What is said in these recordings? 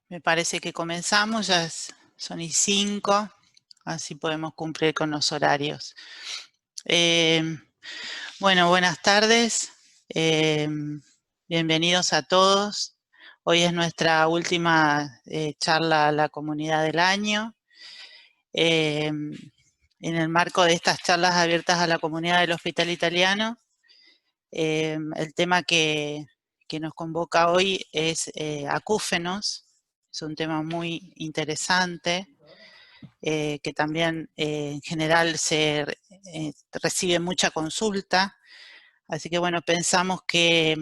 Me parece que comenzamos, son y 5, así podemos cumplir con los horarios. Bueno, buenas tardes, bienvenidos a todos. Hoy es nuestra última charla a la comunidad del año. En el marco de estas charlas abiertas a la comunidad del Hospital Italiano, el tema que nos convoca hoy es acúfenos. Es un tema muy interesante, que también en general se recibe mucha consulta. Así que bueno, pensamos que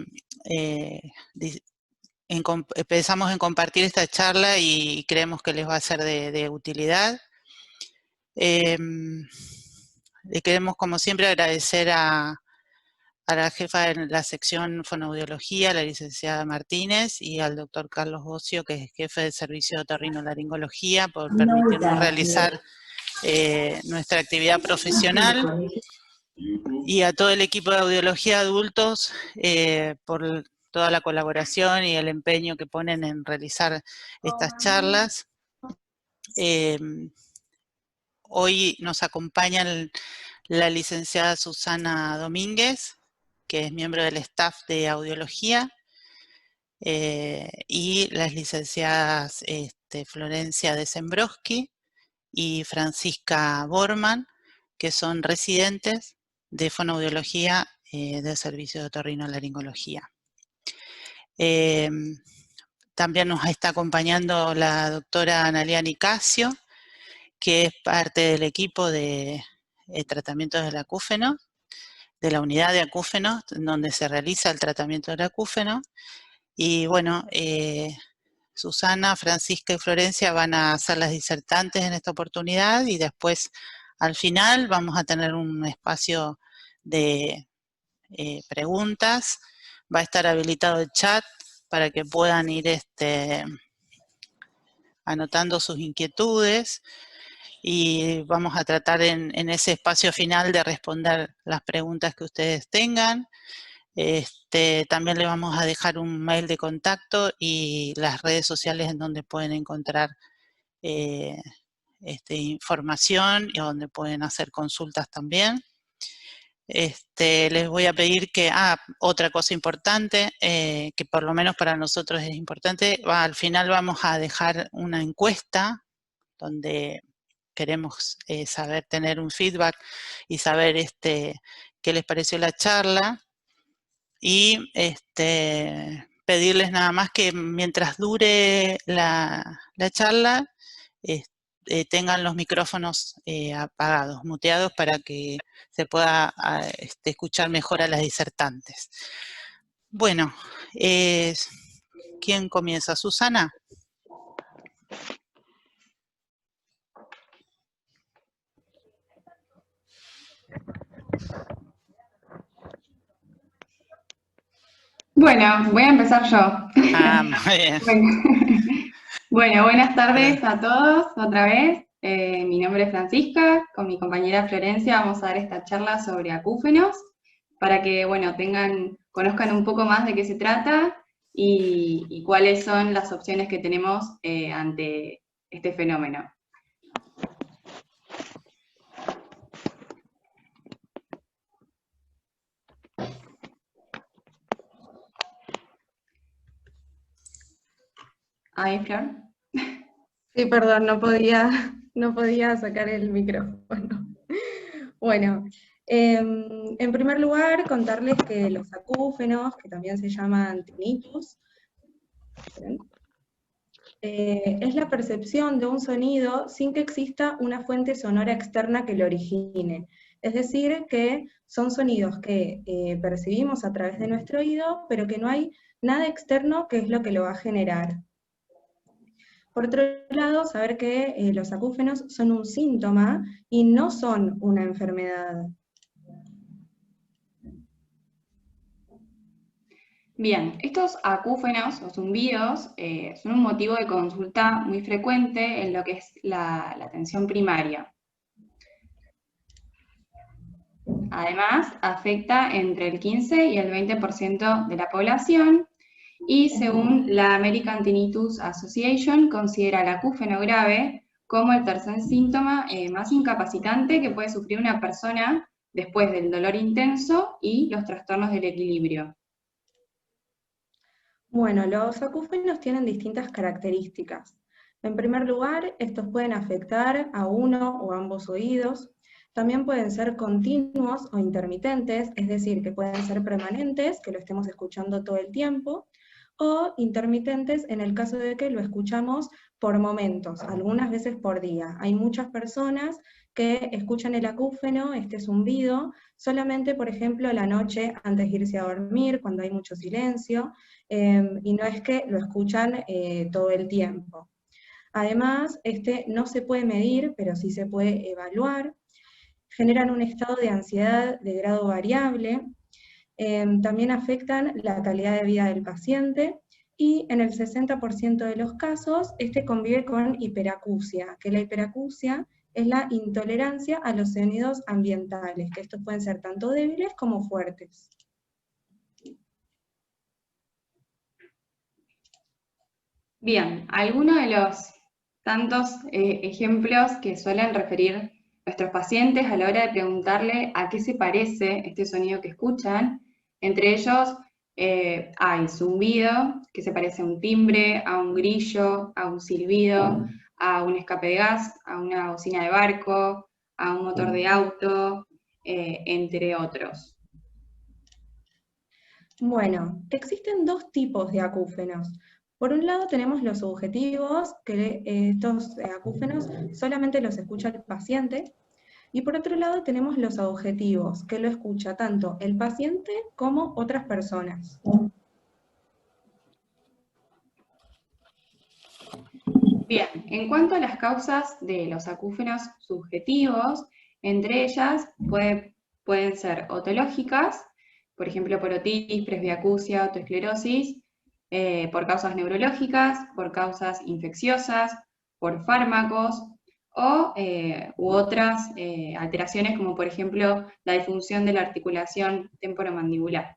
pensamos en compartir esta charla y creemos que les va a ser de utilidad. Le queremos, como siempre, agradecer a la jefa de la sección fonoaudiología, la licenciada Martínez, y al doctor Carlos Bocio, que es jefe del servicio de otorrinolaringología, por permitirnos realizar nuestra actividad profesional, y a todo el equipo de audiología adultos por toda la colaboración y el empeño que ponen en realizar estas charlas. Hoy nos acompaña la licenciada Susana Domínguez, que es miembro del staff de audiología, y las licenciadas Florencia Decembroski y Francisca Borman, que son residentes de fonoaudiología del servicio de otorrinolaringología. También nos está acompañando la doctora Analia Nicasio, que es parte del equipo de tratamientos del acúfeno, de la unidad de acúfenos, donde se realiza el tratamiento del acúfeno. Y bueno, Susana, Francisca y Florencia van a ser las disertantes en esta oportunidad, y después, al final, vamos a tener un espacio de preguntas. Va a estar habilitado el chat para que puedan ir anotando sus inquietudes, y vamos a tratar en ese espacio final de responder las preguntas que ustedes tengan. También le vamos a dejar un mail de contacto y las redes sociales en donde pueden encontrar información y donde pueden hacer consultas también. Les voy a pedir que, otra cosa importante, que por lo menos para nosotros es importante, al final vamos a dejar una encuesta donde queremos tener un feedback y saber qué les pareció la charla, y pedirles nada más que mientras dure la charla tengan los micrófonos apagados, muteados, para que se pueda escuchar mejor a las disertantes. Bueno, ¿quién comienza? ¿Susana? Bueno, voy a empezar yo. Muy bien. Bueno, buenas tardes a todos otra vez. Mi nombre es Francisca, con mi compañera Florencia vamos a dar esta charla sobre acúfenos para que, bueno, conozcan un poco más de qué se trata y cuáles son las opciones que tenemos ante este fenómeno. ¿Ahí, Flor? Sí, perdón, no podía sacar el micrófono. Bueno, en primer lugar, contarles que los acúfenos, que también se llaman tinnitus, es la percepción de un sonido sin que exista una fuente sonora externa que lo origine. Es decir, que son sonidos que percibimos a través de nuestro oído, pero que no hay nada externo que es lo que lo va a generar. Por otro lado, saber que los acúfenos son un síntoma y no son una enfermedad. Bien, estos acúfenos o zumbidos son un motivo de consulta muy frecuente en lo que es la atención primaria. Además, afecta entre el 15 y el 20% de la población y según la American Tinnitus Association considera el acúfeno grave como el tercer síntoma más incapacitante que puede sufrir una persona después del dolor intenso y los trastornos del equilibrio. Bueno, los acúfenos tienen distintas características. En primer lugar, estos pueden afectar a uno o ambos oídos. También pueden ser continuos o intermitentes, es decir, que pueden ser permanentes, que lo estemos escuchando todo el tiempo, o intermitentes en el caso de que lo escuchamos por momentos, algunas veces por día. Hay muchas personas que escuchan el acúfeno, este zumbido, solamente, por ejemplo, a la noche antes de irse a dormir, cuando hay mucho silencio, y no es que lo escuchan todo el tiempo. Además, este no se puede medir, pero sí se puede evaluar. Generan un estado de ansiedad de grado variable. También afectan la calidad de vida del paciente, y en el 60% de los casos, este convive con hiperacusia, que la hiperacusia es la intolerancia a los sonidos ambientales, que estos pueden ser tanto débiles como fuertes. Bien, algunos de los tantos ejemplos que suelen referir nuestros pacientes a la hora de preguntarle a qué se parece este sonido que escuchan. Entre ellos hay zumbido, que se parece a un timbre, a un grillo, a un silbido, a un escape de gas, a una bocina de barco, a un motor de auto, entre otros. Bueno, existen dos tipos de acúfenos. Por un lado tenemos los subjetivos, que estos acúfenos solamente los escucha el paciente, y por otro lado tenemos los objetivos, que lo escucha tanto el paciente como otras personas. Bien, en cuanto a las causas de los acúfenos subjetivos, entre ellas pueden ser otológicas, por ejemplo por otitis, presbiacusia, autoesclerosis, por causas neurológicas, por causas infecciosas, por fármacos, u otras alteraciones como por ejemplo la disfunción de la articulación temporomandibular.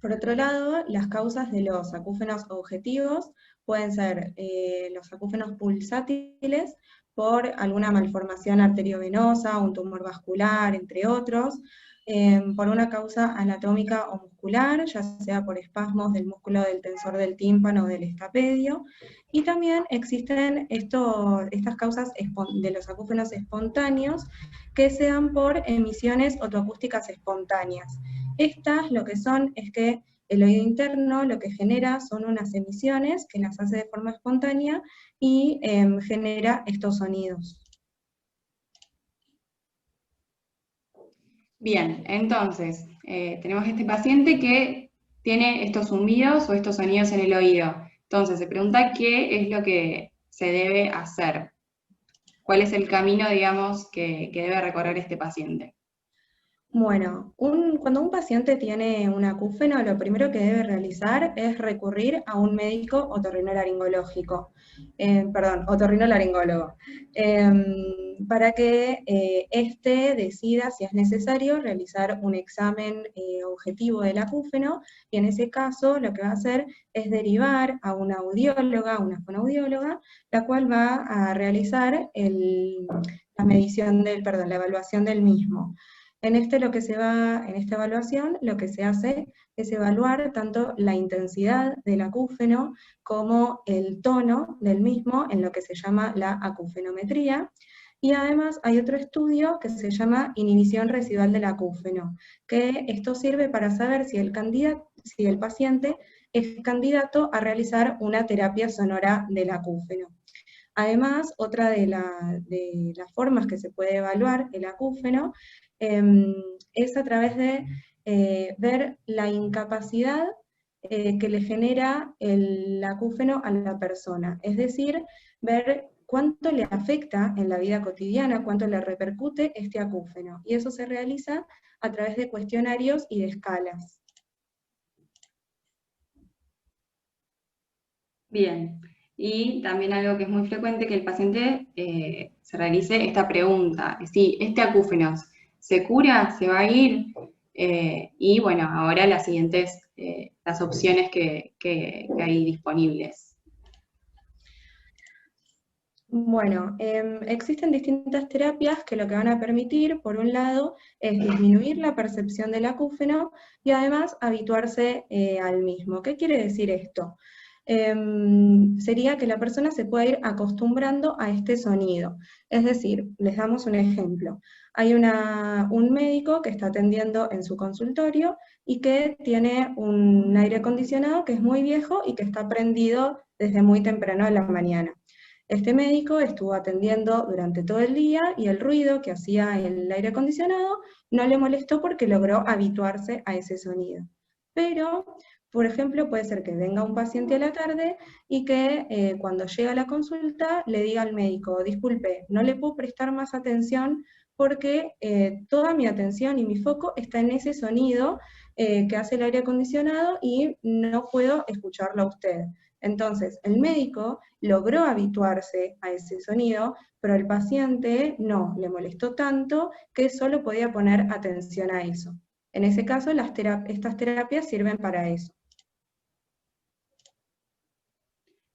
Por otro lado, las causas de los acúfenos objetivos pueden ser los acúfenos pulsátiles por alguna malformación arteriovenosa, un tumor vascular, entre otros, por una causa anatómica o muscular, ya sea por espasmos del músculo del tensor del tímpano o del escapedio, y también existen estas causas de los acúfenos espontáneos que se dan por emisiones otoacústicas espontáneas. Estas lo que son es que el oído interno lo que genera son unas emisiones que las hace de forma espontánea y genera estos sonidos. Bien, entonces, tenemos este paciente que tiene estos zumbidos o estos sonidos en el oído. Entonces, se pregunta qué es lo que se debe hacer. ¿Cuál es el camino, digamos, que debe recorrer este paciente? Bueno, cuando un paciente tiene un acúfeno, lo primero que debe realizar es recurrir a un médico otorrinolaringológico, otorrinolaringólogo, para que éste decida si es necesario realizar un examen objetivo del acúfeno, y en ese caso lo que va a hacer es derivar a una audióloga, una fonoaudióloga, la cual va a realizar la evaluación del mismo. En esta evaluación lo que se hace es evaluar tanto la intensidad del acúfeno como el tono del mismo en lo que se llama la acúfenometría, y además hay otro estudio que se llama inhibición residual del acúfeno, que esto sirve para saber si el paciente es candidato a realizar una terapia sonora del acúfeno. Además, otra de las formas que se puede evaluar el acúfeno es a través de ver la incapacidad que le genera el acúfeno a la persona, es decir, ver cuánto le afecta en la vida cotidiana, cuánto le repercute este acúfeno, y eso se realiza a través de cuestionarios y de escalas. Bien, y también algo que es muy frecuente, que el paciente se realice esta pregunta: si este acúfeno se cura, se va a ir, Y bueno, ahora las siguientes, las opciones que hay disponibles. Bueno, existen distintas terapias que lo que van a permitir, por un lado, es disminuir la percepción del acúfeno y además habituarse al mismo. ¿Qué quiere decir esto? Sería que la persona se pueda ir acostumbrando a este sonido. Es decir, les damos un ejemplo. Hay un médico que está atendiendo en su consultorio y que tiene un aire acondicionado que es muy viejo y que está prendido desde muy temprano en la mañana. Este médico estuvo atendiendo durante todo el día y el ruido que hacía el aire acondicionado no le molestó porque logró habituarse a ese sonido. Pero, por ejemplo, puede ser que venga un paciente a la tarde y que cuando llega a la consulta le diga al médico, disculpe, no le puedo prestar más atención porque toda mi atención y mi foco está en ese sonido que hace el aire acondicionado y no puedo escucharlo a usted. Entonces, el médico logró habituarse a ese sonido, pero el paciente no, le molestó tanto que solo podía poner atención a eso. En ese caso, estas terapias sirven para eso.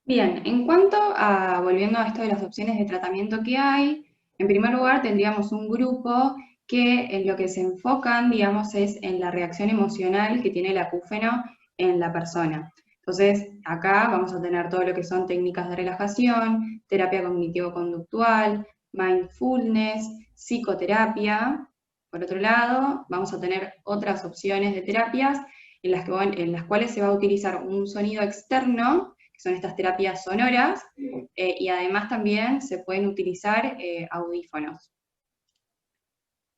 Bien, en cuanto a, volviendo a esto de las opciones de tratamiento que hay, en primer lugar tendríamos un grupo que en lo que se enfocan, digamos, es en la reacción emocional que tiene el acúfeno en la persona. Entonces, acá vamos a tener todo lo que son técnicas de relajación, terapia cognitivo-conductual, mindfulness, psicoterapia. Por otro lado, vamos a tener otras opciones de terapias en las cuales se va a utilizar un sonido externo, que son estas terapias sonoras, y además también se pueden utilizar audífonos.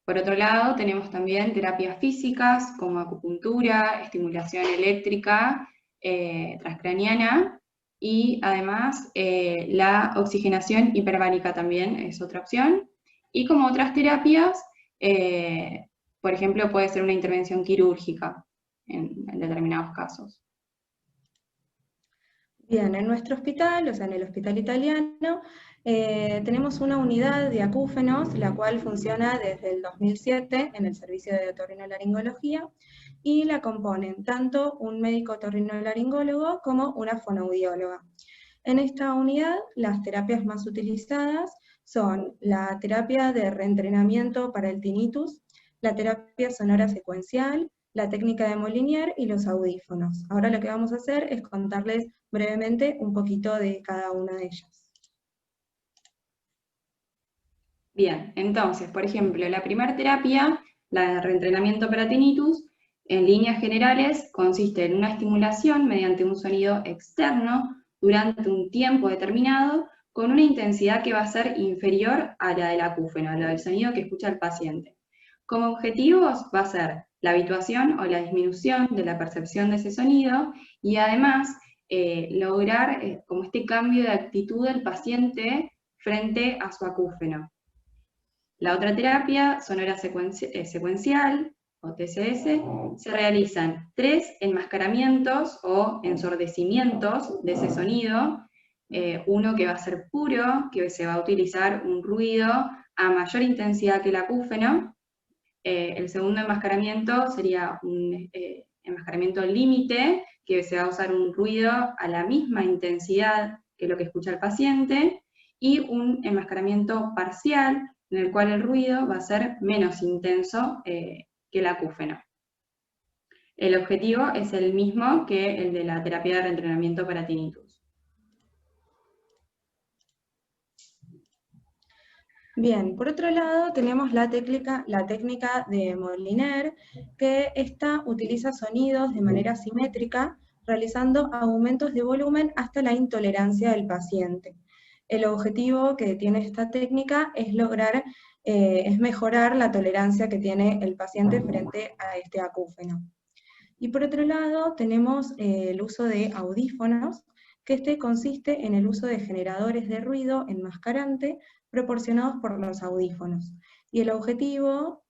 Por otro lado, tenemos también terapias físicas como acupuntura, estimulación eléctrica, transcraniana, y además la oxigenación hiperbárica también es otra opción. Y como otras terapias, por ejemplo, puede ser una intervención quirúrgica en determinados casos. Bien, en nuestro hospital, o sea, en el Hospital Italiano, tenemos una unidad de acúfenos, la cual funciona desde el 2007 en el servicio de otorrinolaringología, y la componen tanto un médico otorrinolaringólogo como una fonoaudióloga. En esta unidad, las terapias más utilizadas son la terapia de reentrenamiento para el tinnitus, la terapia sonora secuencial, la técnica de Molinier y los audífonos. Ahora lo que vamos a hacer es contarles brevemente un poquito de cada una de ellas. Bien, entonces, por ejemplo, la primera terapia, la de reentrenamiento para tinnitus, en líneas generales consiste en una estimulación mediante un sonido externo durante un tiempo determinado con una intensidad que va a ser inferior a la del acúfeno, a la del sonido que escucha el paciente. Como objetivos va a ser la habituación o la disminución de la percepción de ese sonido y además lograr como este cambio de actitud del paciente frente a su acúfeno. La otra terapia, sonora secuencial, o TSS, se realizan 3 enmascaramientos o ensordecimientos de ese sonido, uno que va a ser puro, que se va a utilizar un ruido a mayor intensidad que el acúfeno. El segundo enmascaramiento sería un enmascaramiento límite, que se va a usar un ruido a la misma intensidad que lo que escucha el paciente, y un enmascaramiento parcial, en el cual el ruido va a ser menos intenso que el acúfeno. El objetivo es el mismo que el de la terapia de reentrenamiento para tinnitus. Bien, por otro lado tenemos la técnica de Moliner, que esta utiliza sonidos de manera simétrica, realizando aumentos de volumen hasta la intolerancia del paciente. El objetivo que tiene esta técnica es mejorar la tolerancia que tiene el paciente frente a este acúfeno. Y por otro lado tenemos el uso de audífonos, que este consiste en el uso de generadores de ruido enmascarante proporcionados por los audífonos. Y el objetivo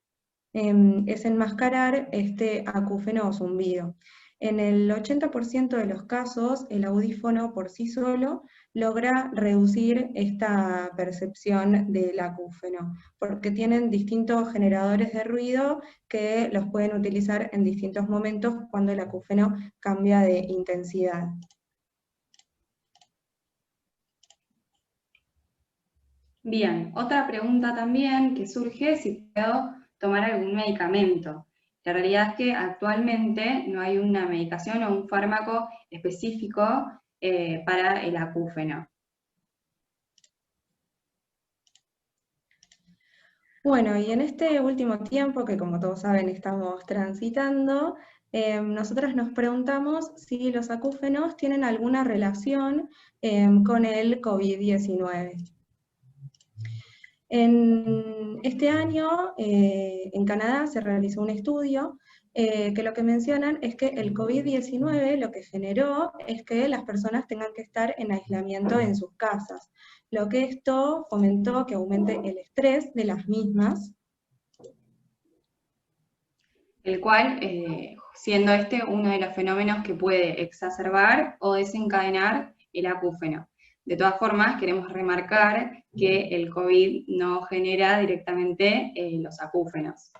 es enmascarar este acúfeno o zumbido. En el 80% de los casos, el audífono por sí solo logra reducir esta percepción del acúfeno, porque tienen distintos generadores de ruido que los pueden utilizar en distintos momentos cuando el acúfeno cambia de intensidad. Bien, otra pregunta también que surge es si puedo tomar algún medicamento. La realidad es que actualmente no hay una medicación o un fármaco específico para el acúfeno. Bueno, y en este último tiempo, que como todos saben estamos transitando, nosotros nos preguntamos si los acúfenos tienen alguna relación con el COVID-19. En este año, en Canadá, se realizó un estudio que lo que mencionan es que el COVID-19 lo que generó es que las personas tengan que estar en aislamiento en sus casas, lo que esto fomentó que aumente el estrés de las mismas. El cual, siendo este uno de los fenómenos que puede exacerbar o desencadenar el acúfeno. De todas formas, queremos remarcar que el COVID no genera directamente los acúfenos.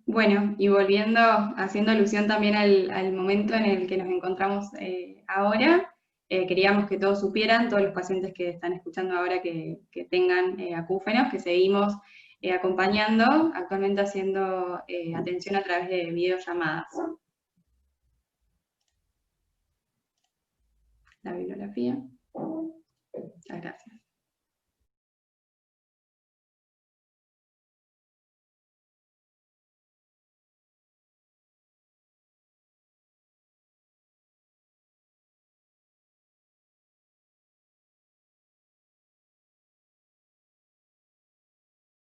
Bueno, y volviendo, haciendo alusión también al momento en el que nos encontramos ahora, queríamos que todos supieran, todos los pacientes que están escuchando ahora que tengan acúfenos, que seguimos acompañando, actualmente haciendo atención a través de videollamadas. La bibliografía. Muchas gracias.